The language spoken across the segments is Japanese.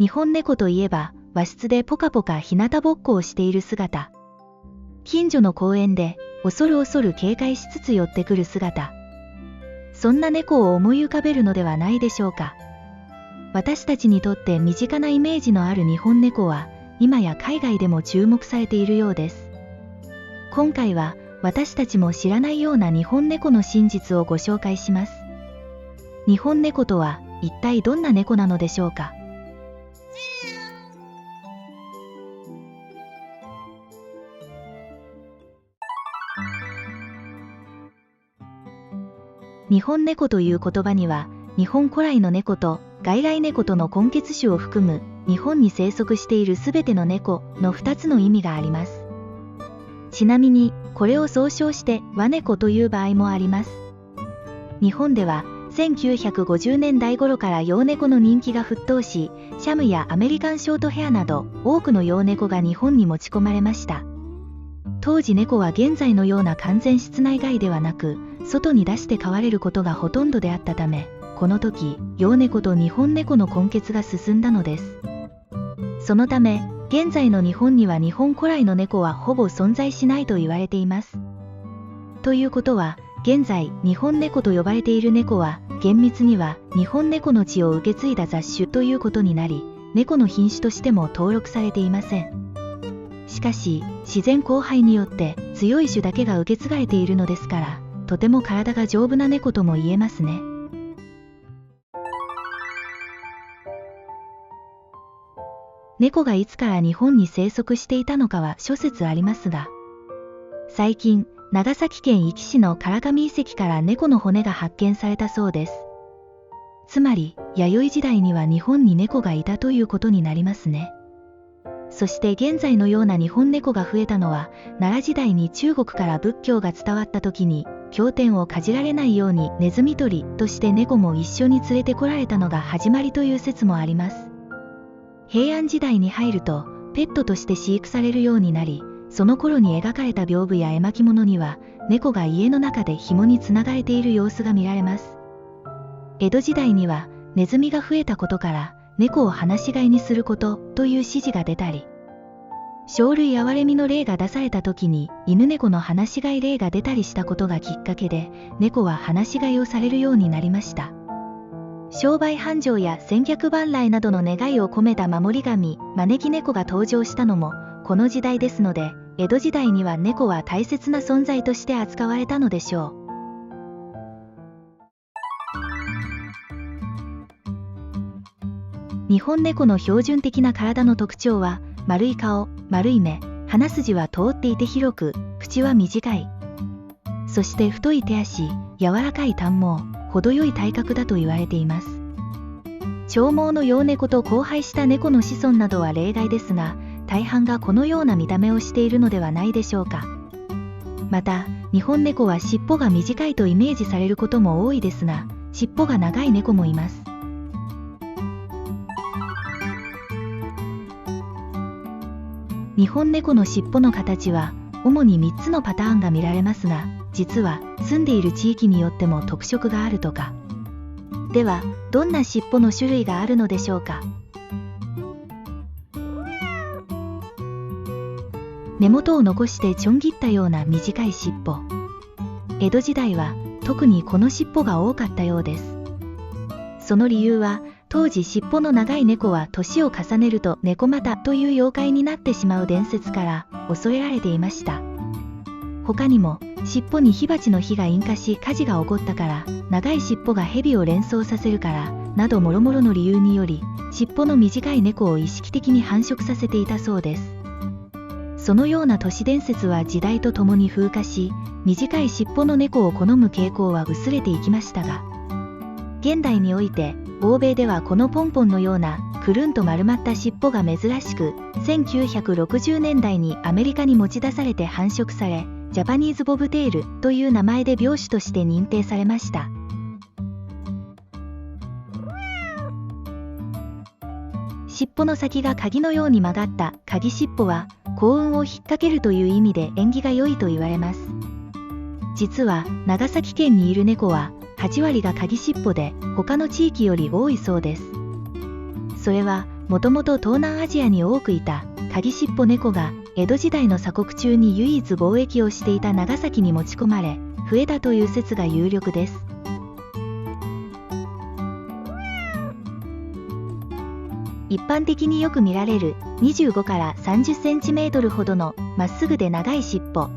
日本猫といえば和室でポカポカ日向ぼっこをしている姿、近所の公園で恐る恐る警戒しつつ寄ってくる姿、そんな猫を思い浮かべるのではないでしょうか。私たちにとって身近なイメージのある日本猫は今や海外でも注目されているようです。今回は私たちも知らないような日本猫の真実をご紹介します。日本猫とは一体どんな猫なのでしょうか。日本猫という言葉には、日本古来の猫と外来猫との根血種を含む日本に生息しているすべての猫の2つの意味があります。ちなみにこれを総称して和猫という場合もあります。日本では1950年代頃から洋猫の人気が沸騰し、シャムやアメリカンショートヘアなど多くの洋猫が日本に持ち込まれました。当時猫は現在のような完全室内飼いではなく、外に出して飼われることがほとんどであったため、この時洋猫と日本猫の根血が進んだのです。そのため現在の日本には日本古来の猫はほぼ存在しないと言われています。ということは、現在日本猫と呼ばれている猫は厳密には日本猫の血を受け継いだ雑種ということになり、猫の品種としても登録されていません。しかし自然交配によって強い種だけが受け継がれているのですから、とても体が丈夫な猫とも言えますね。猫がいつから日本に生息していたのかは諸説ありますが、最近長崎県壱岐市の唐上遺跡から猫の骨が発見されたそうです。つまり弥生時代には日本に猫がいたということになりますね。そして現在のような日本猫が増えたのは、奈良時代に中国から仏教が伝わった時に経典をかじられないようにネズミ捕りとして猫も一緒に連れてこられたのが始まりという説もあります。平安時代に入るとペットとして飼育されるようになり、その頃に描かれた屏風や絵巻物には猫が家の中で紐につながれている様子が見られます。江戸時代にはネズミが増えたことから猫を放し飼いにすることという指示が出たり、生類憐れみの例が出された時に犬猫の放し飼い例が出たりしたことがきっかけで、猫は放し飼いをされるようになりました。商売繁盛や千客万来などの願いを込めた守り神、招き猫が登場したのもこの時代ですので、江戸時代には猫は大切な存在として扱われたのでしょう。日本猫の標準的な体の特徴は、丸い顔、丸い目、鼻筋は通っていて広く、口は短い。そして太い手足、柔らかい短毛、程よい体格だと言われています。長毛の洋猫と交配した猫の子孫などは例外ですが、大半がこのような見た目をしているのではないでしょうか。また、日本猫は尻尾が短いとイメージされることも多いですが、尻尾が長い猫もいます。日本猫の尻尾の形は主に3つのパターンが見られますが、実は住んでいる地域によっても特色があるとか。では、どんな尻尾の種類があるのでしょうか。根元を残してちょん切ったような短い尻尾。江戸時代は特にこの尻尾が多かったようです。その理由は、当時尻尾の長い猫は年を重ねると猫又という妖怪になってしまう伝説から恐れられていました。他にも尻尾に火鉢の火が引火し火事が起こったから、長い尻尾が蛇を連想させるからなどもろもろの理由により、尻尾の短い猫を意識的に繁殖させていたそうです。そのような都市伝説は時代とともに風化し、短い尻尾の猫を好む傾向は薄れていきましたが、現代において欧米ではこのポンポンのようなくるんと丸まった尻尾が珍しく、1960年代にアメリカに持ち出されて繁殖され、ジャパニーズボブテールという名前で病種として認定されました。尻尾の先が鍵のように曲がった鍵尻尾は、幸運を引っ掛けるという意味で縁起が良いと言われます。実は長崎県にいる猫は8割が鍵尻尾で、他の地域より多いそうです。それはもともと東南アジアに多くいたカギシッポネコが江戸時代の鎖国中に唯一貿易をしていた長崎に持ち込まれ増えたという説が有力です。一般的によく見られる25から30センチメートルほどのまっすぐで長い尻尾。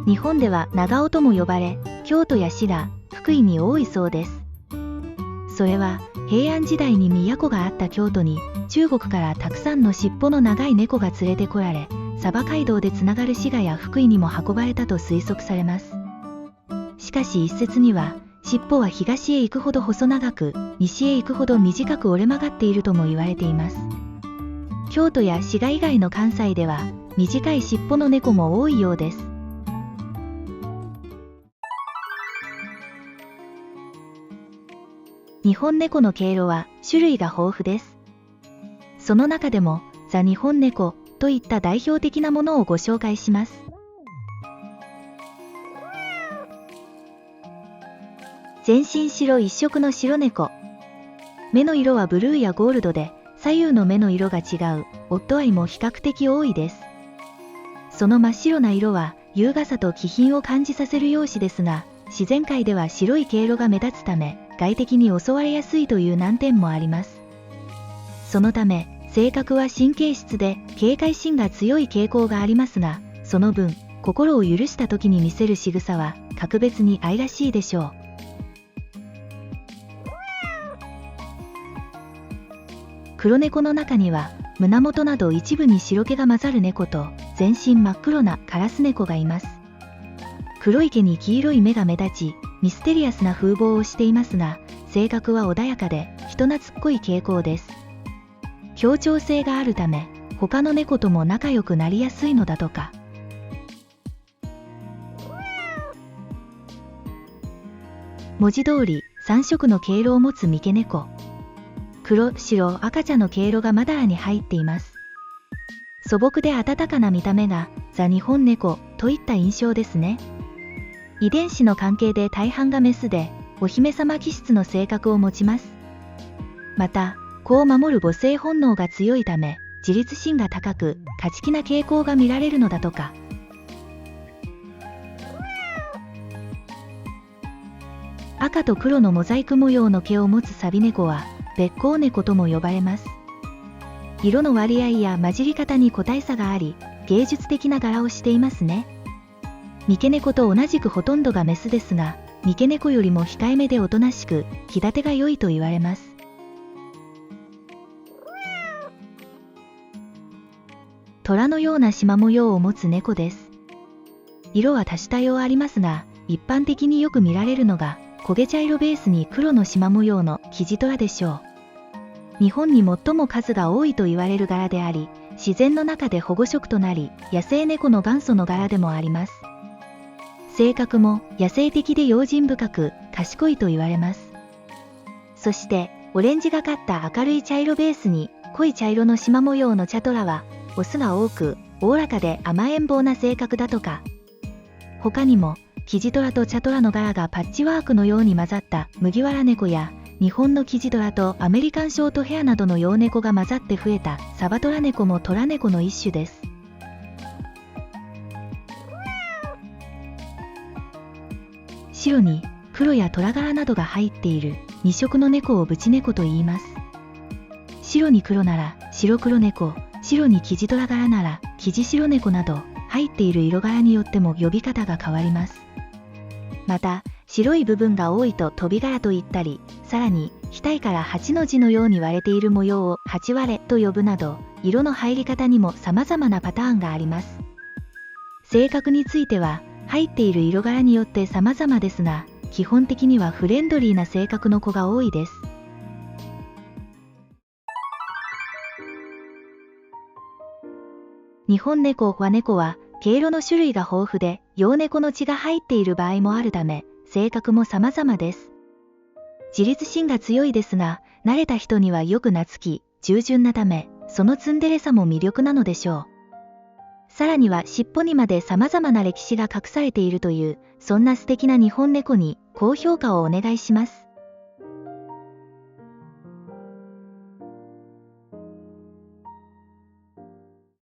日本では長尾とも呼ばれ、京都や滋賀、福井に多いそうです。それは平安時代に都があった京都に中国からたくさんの尻尾の長い猫が連れてこられ、鯖街道でつながる滋賀や福井にも運ばれたと推測されます。しかし一説には、尻尾は東へ行くほど細長く、西へ行くほど短く折れ曲がっているとも言われています。京都や滋賀以外の関西では、短い尻尾の猫も多いようです。日本猫の経路は種類が豊富です。その中でも、ザ・日本猫といった代表的なものをご紹介します。全身白一色の白猫。目の色はブルーやゴールドで、左右の目の色が違う、オットアイも比較的多いです。その真っ白な色は、優雅さと気品を感じさせる容姿ですが、自然界では白い経路が目立つため、外敵に襲われやすいという難点もあります。そのため、性格は神経質で、警戒心が強い傾向がありますが、その分、心を許した時に見せる仕草は、格別に愛らしいでしょう。黒猫の中には胸元など一部に白毛が混ざる猫と全身真っ黒なカラス猫がいます。黒い毛に黄色い目が目立ちミステリアスな風貌をしていますが、性格は穏やかで人懐っこい傾向です。協調性があるため他の猫とも仲良くなりやすいのだとか。文字通り3色の毛色を持つ三毛猫。黒、白、赤茶の毛色がまだらに入っています。素朴で温かな見た目がザ・日本猫といった印象ですね。遺伝子の関係で大半がメスで、お姫様気質の性格を持ちます。また、子を守る母性本能が強いため、自立心が高く、勝ち気な傾向が見られるのだとか。赤と黒のモザイク模様の毛を持つサビ猫は、べっこう猫とも呼ばれます。色の割合や混じり方に個体差があり、芸術的な柄をしていますね。三毛猫と同じくほとんどがメスですが、三毛猫よりも控えめでおとなしく、気立てが良いと言われます。虎のような縞模様を持つ猫です。色は多種多様ありますが、一般的によく見られるのが、焦げ茶色ベースに黒の縞模様のキジトラでしょう。日本に最も数が多いと言われる柄であり、自然の中で保護色となり、野生猫の元祖の柄でもあります。性格も野生的で用心深く、賢いと言われます。そして、オレンジがかった明るい茶色ベースに、濃い茶色の縞模様の茶トラは、オスが多く、おおらかで甘えん坊な性格だとか。他にも、キジトラと茶トラの柄がパッチワークのように混ざった麦わら猫や、日本のキジトラとアメリカンショートヘアなどの洋猫が混ざって増えたサバトラ猫もトラ猫の一種です。白に黒や虎柄などが入っている2色の猫をブチ猫と言います。白に黒なら白黒猫、白にキジトラ柄ならキジ白猫など、入っている色柄によっても呼び方が変わります。また、白い部分が多いと飛び柄と言ったり、さらに額から8の字のように割れている模様を8割れと呼ぶなど、色の入り方にも様々なパターンがあります。性格については、入っている色柄によって様々ですが、基本的にはフレンドリーな性格の子が多いです。日本猫、和猫は、毛色の種類が豊富で、洋猫の血が入っている場合もあるため、性格も様々です。自立心が強いですが、慣れた人にはよく懐き、従順なため、そのツンデレさも魅力なのでしょう。さらには尻尾にまで様々な歴史が隠されているという、そんな素敵な日本猫に、高評価をお願いします。